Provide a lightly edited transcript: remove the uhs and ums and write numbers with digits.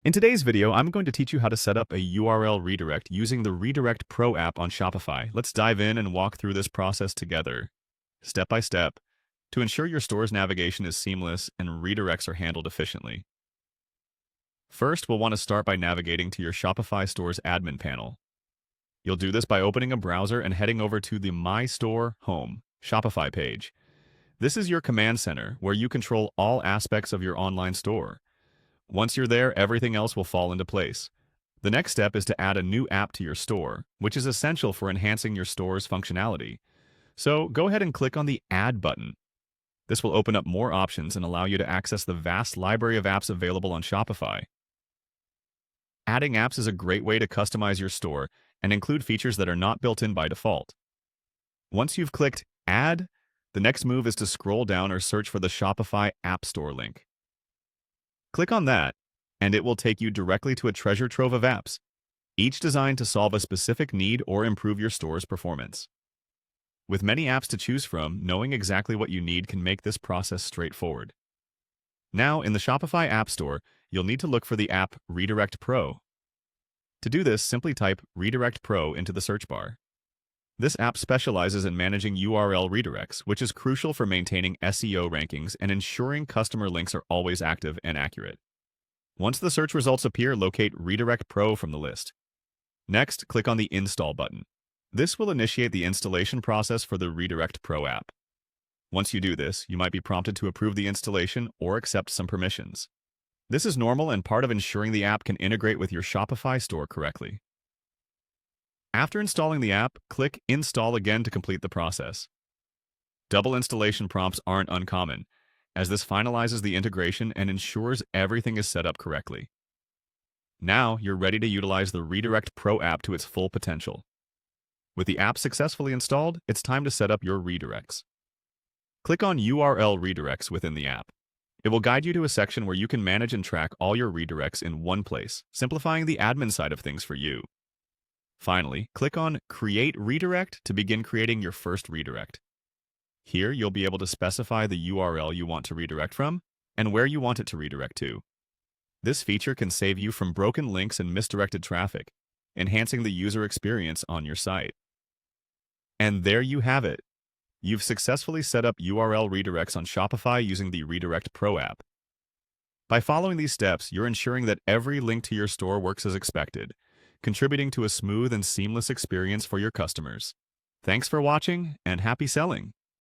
In today's video, I'm going to teach you how to set up a URL redirect using the Redirect Pro app on Shopify. Let's dive in and walk through this process together, step by step, to ensure your store's navigation is seamless and redirects are handled efficiently. First, we'll want to start by navigating to your Shopify store's admin panel. You'll do this by opening a browser and heading over to the My Store Home Shopify page. This is your command center where you control all aspects of your online store. Once you're there, everything else will fall into place. The next step is to add a new app to your store, which is essential for enhancing your store's functionality. So go ahead and click on the Add button. This will open up more options and allow you to access the vast library of apps available on Shopify. Adding apps is a great way to customize your store and include features that are not built in by default. Once you've clicked Add, the next move is to scroll down or search for the Shopify App Store link. Click on that, and it will take you directly to a treasure trove of apps, each designed to solve a specific need or improve your store's performance. With many apps to choose from, knowing exactly what you need can make this process straightforward. Now, in the Shopify App Store, you'll need to look for the app Redirect Pro. To do this, simply type Redirect Pro into the search bar. This app specializes in managing URL redirects, which is crucial for maintaining SEO rankings and ensuring customer links are always active and accurate. Once the search results appear, locate Redirect Pro from the list. Next, click on the Install button. This will initiate the installation process for the Redirect Pro app. Once you do this, you might be prompted to approve the installation or accept some permissions. This is normal and part of ensuring the app can integrate with your Shopify store correctly. After installing the app, click Install again to complete the process. Double installation prompts aren't uncommon, as this finalizes the integration and ensures everything is set up correctly. Now, you're ready to utilize the Redirect Pro app to its full potential. With the app successfully installed, it's time to set up your redirects. Click on URL redirects within the app. It will guide you to a section where you can manage and track all your redirects in one place, simplifying the admin side of things for you. Finally, click on Create Redirect to begin creating your first redirect. Here, you'll be able to specify the URL you want to redirect from and where you want it to redirect to. This feature can save you from broken links and misdirected traffic, enhancing the user experience on your site. And there you have it. You've successfully set up URL redirects on Shopify using the Redirect Pro app. By following these steps, you're ensuring that every link to your store works as expected, contributing to a smooth and seamless experience for your customers. Thanks for watching, and happy selling!